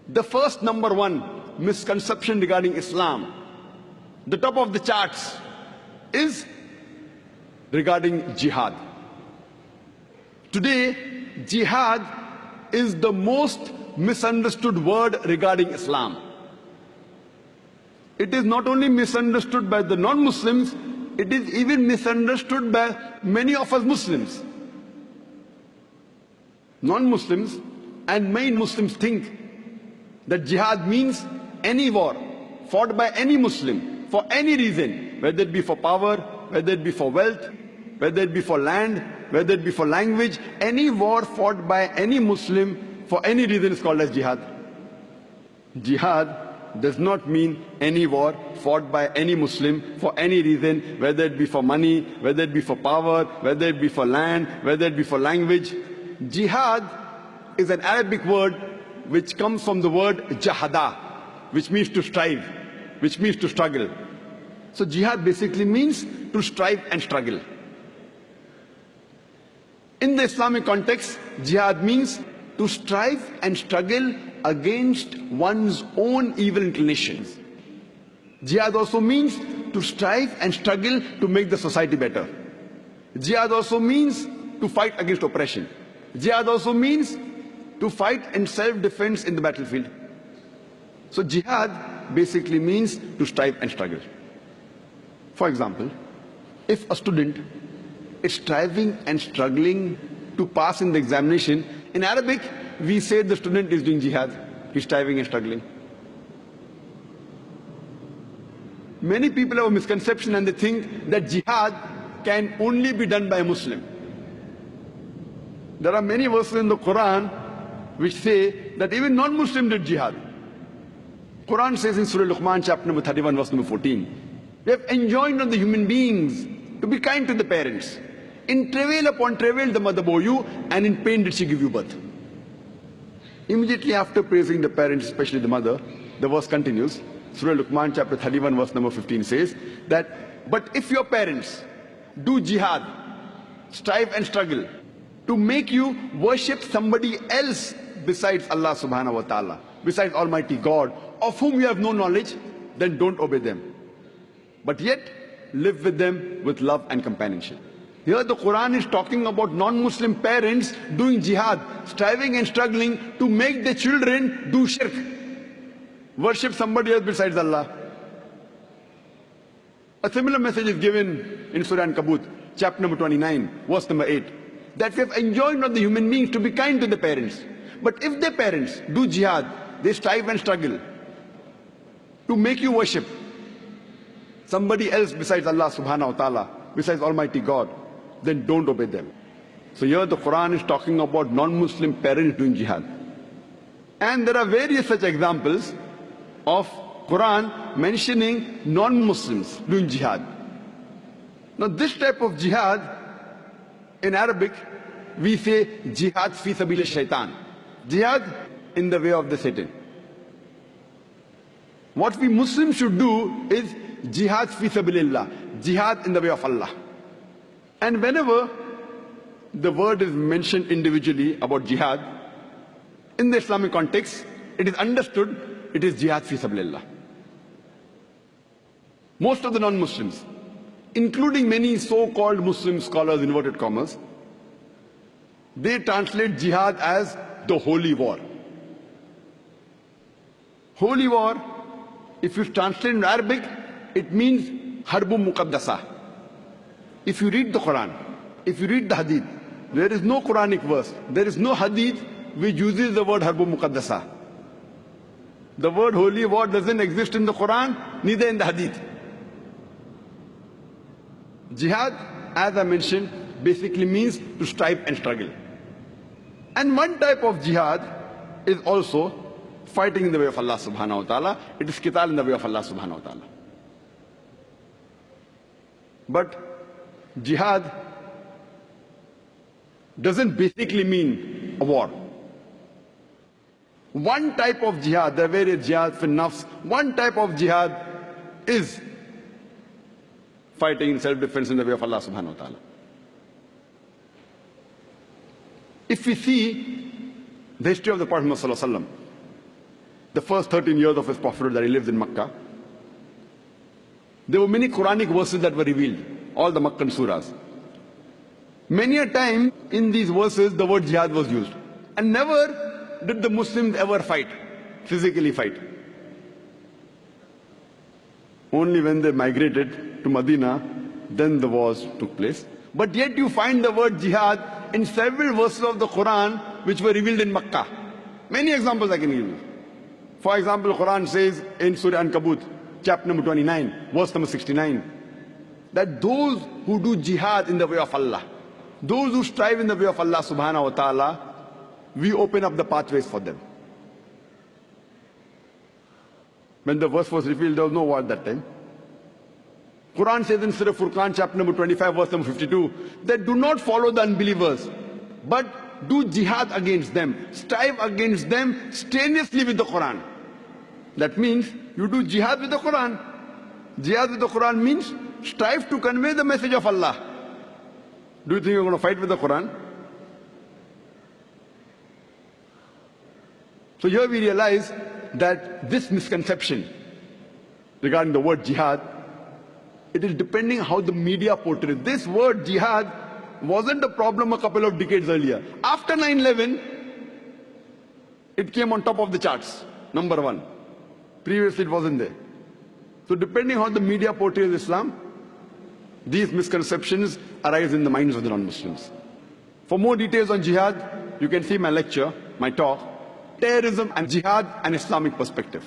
The first number one misconception regarding Islam, the top of the charts, is regarding jihad. Today, jihad is the most misunderstood word regarding Islam. It is not only misunderstood by the non-Muslims, it is even misunderstood by many of us Muslims. Non-Muslims and many Muslims think that jihad means any war fought by any Muslim for any reason, whether it be for power, whether it be for wealth, whether it be for land, whether it be for language. Any war fought by any Muslim for any reason is called as jihad. Jihad does not mean any war fought by any Muslim for any reason, whether it be for money, whether it be for power, whether it be for land, whether it be for language. Jihad is an Arabic word which comes from the word jahada, which means to strive, which means to struggle. So jihad basically means to strive and struggle. In the Islamic context, jihad means to strive and struggle against one's own evil inclinations. Jihad also means to strive and struggle to make the society better. Jihad also means to fight against oppression. Jihad also means to fight in self-defense in the battlefield. So jihad basically means to strive and struggle. For example, if a student is striving and struggling to pass in the examination, in Arabic we say the student is doing jihad, he's striving and struggling. Many people have a misconception and they think that jihad can only be done by a Muslim. There are many verses in the Quran which say that even non-Muslims did jihad. Quran says in Surah Luqman, chapter number 31, verse number 14, we have enjoined on the human beings to be kind to the parents. In travail upon travail the mother bore you, and in pain did she give you birth. Immediately after praising the parents, especially the mother, the verse continues. Surah Luqman, chapter 31, verse number 15 says that, but if your parents do jihad, strive and struggle, to make you worship somebody else besides Allah subhanahu wa ta'ala, besides Almighty God, of whom you have no knowledge, then don't obey them. But yet, live with them with love and companionship. Here the Quran is talking about non-Muslim parents doing jihad, striving and struggling to make their children do shirk, worship somebody else besides Allah. A similar message is given in Surah Ankabut, chapter number 29, verse number 8, that we have enjoined on the human beings to be kind to the parents. But if their parents do jihad, they strive and struggle to make you worship somebody else besides Allah subhanahu wa ta'ala, besides Almighty God, then don't obey them. So here the Quran is talking about non-Muslim parents doing jihad. And there are various such examples of Quran mentioning non-Muslims doing jihad. Now this type of jihad, in Arabic, we say jihad fi sabil shaitan. Jihad in the way of the Satan. What we Muslims should do is jihad fi sabilillah, jihad in the way of Allah. And whenever the word is mentioned individually about jihad, in the Islamic context, it is understood it is jihad fi sabilillah. Most of the non-Muslims, including many so-called Muslim scholars, inverted commas, they translate jihad as the holy war. Holy war, if you translate in Arabic, it means harbu muqaddasa. If you read the Quran, if you read the Hadith, there is no Quranic verse, there is no Hadith which uses the word harbu muqaddasa. The word holy war doesn't exist in the Quran, neither in the Hadith. Jihad, as I mentioned, basically means to strive and struggle. And one type of jihad is also fighting in the way of Allah subhanahu wa ta'ala. It is qital in the way of Allah subhanahu wa ta'ala. But jihad doesn't basically mean a war. One type of jihad, there are various jihad for nafs, one type of jihad is fighting in self-defense in the way of Allah subhanahu wa ta'ala. If we see the history of the Prophet Muhammad sallallahu alaihi wasallam, the first 13 years of his prophethood that he lived in Makkah, there were many Quranic verses that were revealed, all the Makkan surahs. Many a time in these verses the word jihad was used. And never did the Muslims ever fight, physically fight. Only when they migrated to Medina, then the wars took place. But yet you find the word jihad in several verses of the Quran which were revealed in Makkah. Many examples I can give you. For example, the Quran says in Surah Ankabut, chapter number 29, verse number 69, that those who do jihad in the way of Allah, those who strive in the way of Allah subhanahu wa ta'ala, we open up the pathways for them. When the verse was revealed, there was no war at that time. Quran says in Surah Furqan, chapter number 25, verse number 52, that do not follow the unbelievers, but do jihad against them, strive against them strenuously with the Quran. That means you do jihad with the Quran. Jihad with the Quran means strive to convey the message of Allah. Do you think you're going to fight with the Quran? So here we realize that this misconception regarding the word jihad, it is depending how the media portrays it. This word jihad wasn't a problem a couple of decades earlier. After 9/11, it came on top of the charts, number one. Previously it wasn't there. So depending how the media portrays Islam, these misconceptions arise in the minds of the non-Muslims. For more details on jihad, you can see my lecture, my talk, Terrorism and Jihad, an Islamic Perspective.